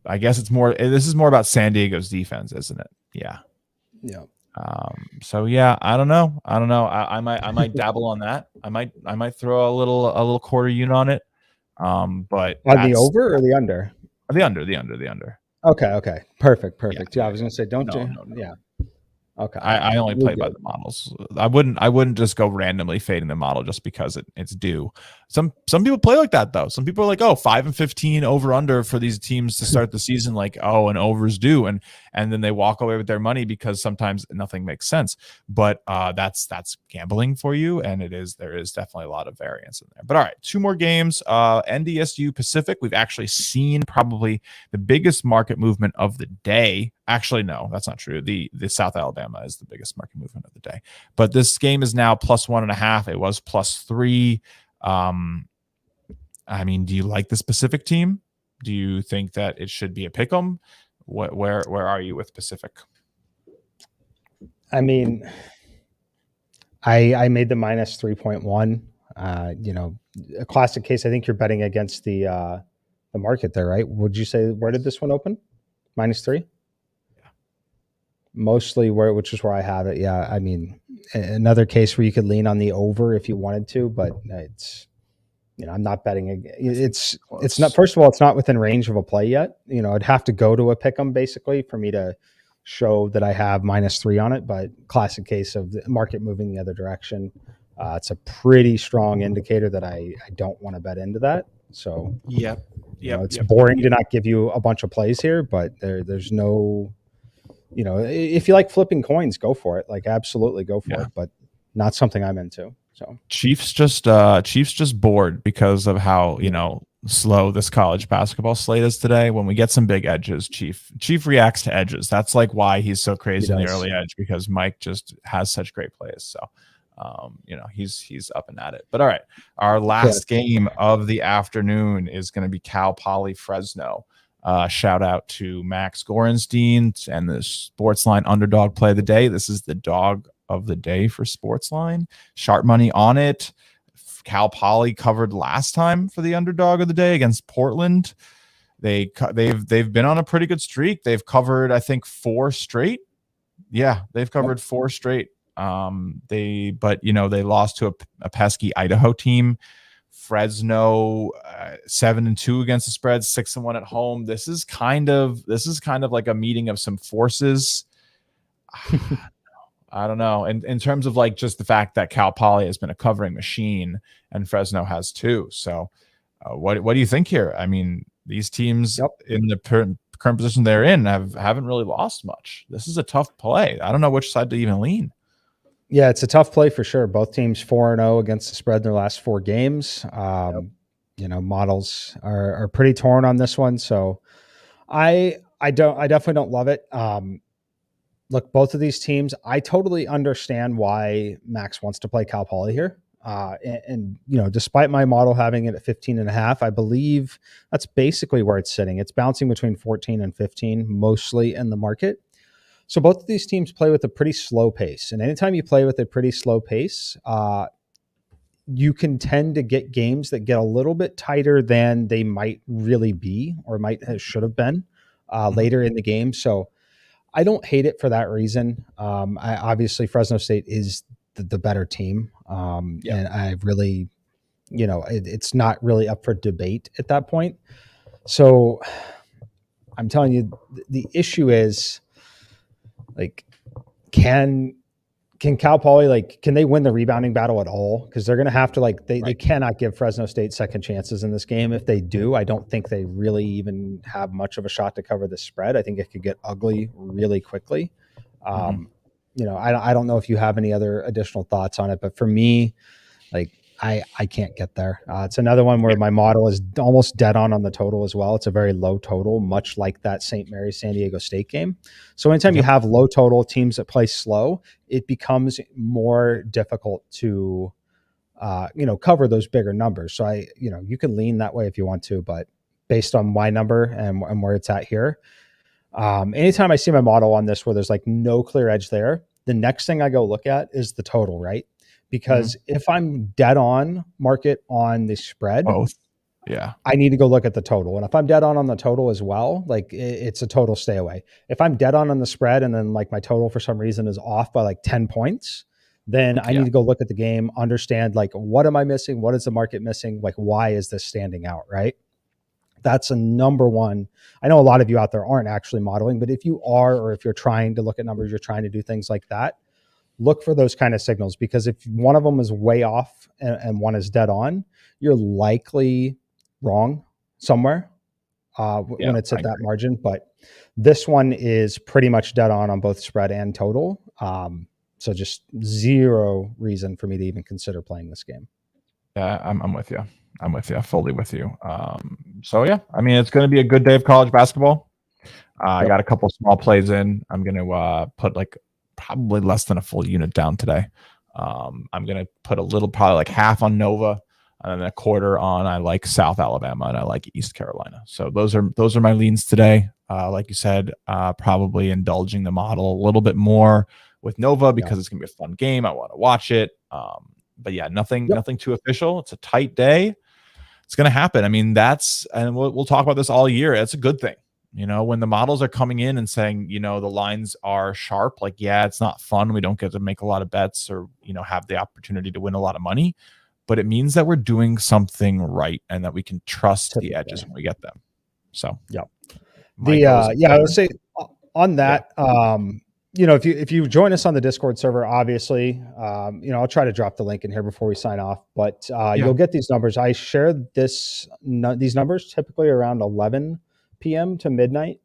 I guess this is more about San Diego's defense, isn't it? Yeah. Yeah. So yeah, I don't know. I might dabble on that. I might throw a little quarter unit on it. But on the over or the under? The under. Okay. Perfect. Yeah, I was gonna say don't. No. Yeah. Okay. I only play by the models. I wouldn't just go randomly fading the model just because it's due. Some people play like that though. Some people are like, 5 and 15 over under for these teams to start the season, like, an over's due, and then they walk away with their money because sometimes nothing makes sense. But that's gambling for you, and there is definitely a lot of variance in there. But all right, 2 more games. NDSU Pacific. We've actually seen probably the biggest market movement of the day. Actually, no, that's not true. The South Alabama is the biggest market movement of the day. But this game is now +1.5. It was +3. I mean, do you like the Pacific team? Do you think that it should be a pick 'em? Where are you with Pacific? I mean, I made the -3.1. A classic case. I think you're betting against the market there, right? Would you say, where did this one open? -3? mostly which is where I have it. Yeah, I mean, another case where you could lean on the over if you wanted to, but it's I'm not betting. It's not. Close. First of all, it's not within range of a play yet. I'd have to go to a pick 'em basically for me to show that I have -3 on it. But classic case of the market moving the other direction. It's a pretty strong indicator that I don't want to bet into that. So Yep. it's boring to not give you a bunch of plays here, but there's no, if you like flipping coins, go for it. Like absolutely go for it, but not something I'm into. So Chiefs just bored because of how slow this college basketball slate is today. When we get some big edges, Chief reacts to edges. That's like why he's so crazy in the early edge, because Mike just has such great plays. So he's up and at it. But all right, our last game of the afternoon is going to be Cal Poly Fresno. Shout out to Max Gorenstein and the Sportsline underdog play of the day. This is the dog of the day for Sportsline. Sharp money on it. Cal Poly covered last time for the underdog of the day against Portland. They've been on a pretty good streak. They've covered, I think, 4 straight. Yeah, they've covered 4 straight. They lost to a pesky Idaho team. Fresno 7-2 against the spread, 6-1 at home. This is kind of like a meeting of some forces. I don't know. And in terms of like just the fact that Cal Poly has been a covering machine and Fresno has too. So what do you think here? I mean, these teams in the current position they're in haven't really lost much. This is a tough play. I don't know which side to even lean. Yeah, it's a tough play for sure. Both teams 4-0 against the spread in their last 4 games. Models are pretty torn on this one. So I definitely don't love it. Look, both of these teams, I totally understand why Max wants to play Cal Poly here. And despite my model having it at 15.5, I believe that's basically where it's sitting. It's bouncing between 14 and 15, mostly in the market. So both of these teams play with a pretty slow pace. And anytime you play with a pretty slow pace, you can tend to get games that get a little bit tighter than they might really be or should have been later in the game. So I don't hate it for that reason. Obviously, Fresno State is the better team. And I really, it's not really up for debate at that point. So I'm telling you, the issue is, like, can Cal Poly, can they win the rebounding battle at all? Because they're going to have to, they cannot give Fresno State second chances in this game. If they do, I don't think they really even have much of a shot to cover the spread. I think it could get ugly really quickly. I don't know if you have any other additional thoughts on it, but for me, I can't get there. It's another one where my model is almost dead on the total as well. It's a very low total, much like that St. Mary's San Diego State game. So anytime you have low total teams that play slow, it becomes more difficult to, cover those bigger numbers. So you can lean that way if you want to, but based on my number and where it's at here, anytime I see my model on this where there's no clear edge there, the next thing I go look at is the total, right? Because if I'm dead on market on the spread, I need to go look at the total. And if I'm dead on the total as well, it's a total stay away. If I'm dead on the spread and then my total for some reason is off by 10 points, then I need to go look at the game, understand what am I missing? What is the market missing? Why is this standing out? Right. That's a number one. I know a lot of you out there aren't actually modeling, but if you are, or if you're trying to look at numbers, you're trying to do things like that, look for those kind of signals, because if one of them is way off and one is dead on, you're likely wrong somewhere when it's at that margin. But this one is pretty much dead on both spread and total. So just zero reason for me to even consider playing this game. Yeah, I'm with you. Fully with you. So yeah, I mean, it's going to be a good day of college basketball. I got a couple small plays in. I'm going to put probably less than a full unit down today. I'm going to put a little, probably half on Nova, and then a quarter on, I like South Alabama and I like East Carolina. So those are my leans today. Like you said, probably indulging the model a little bit more with Nova because it's going to be a fun game. I want to watch it. But yeah, nothing too official. It's a tight day. It's going to happen. I mean, and we'll talk about this all year. It's a good thing. You know, when the models are coming in and saying, you know, the lines are sharp, like, yeah, it's not fun. We don't get to make a lot of bets or, you know, have the opportunity to win a lot of money, but it means that we're doing something right and that we can trust the edges when we get them. So, yeah. I Let's say on that, yeah. you know, if you join us on the Discord server, obviously, you know, I'll try to drop the link in here before we sign off, but you'll get these numbers. I share these numbers typically around 11 p.m. to midnight,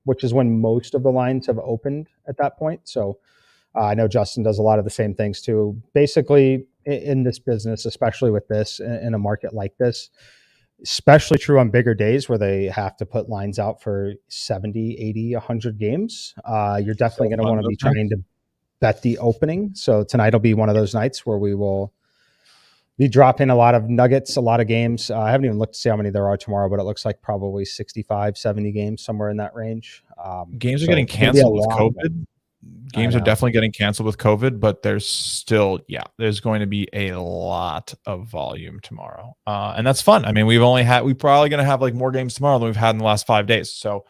which is when most of the lines have opened at that point. So I know Justin does a lot of the same things too. Basically, in this business, especially with this in a market like this, especially true on bigger days where they have to put lines out for 70, 80, 100 games. You're definitely going to want to be trying to bet the opening. So tonight will be one of those nights where we will be dropping a lot of nuggets, a lot of games. I haven't even looked to see how many there are tomorrow, but it looks like probably 65, 70 games, somewhere in that range. Games are getting canceled with COVID. Games are definitely getting canceled with COVID, but there's still, there's going to be a lot of volume tomorrow. And that's fun. I mean, we're probably going to have like more games tomorrow than we've had in the last 5 days. So,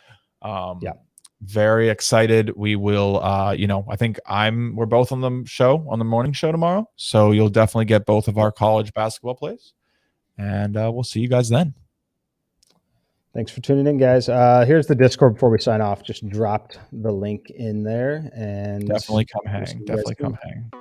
very excited. We will, I think we're both on the morning show tomorrow. So you'll definitely get both of our college basketball plays, and we'll see you guys then. Thanks for tuning in, guys. Here's the Discord before we sign off. Just dropped the link in there, and definitely come hang.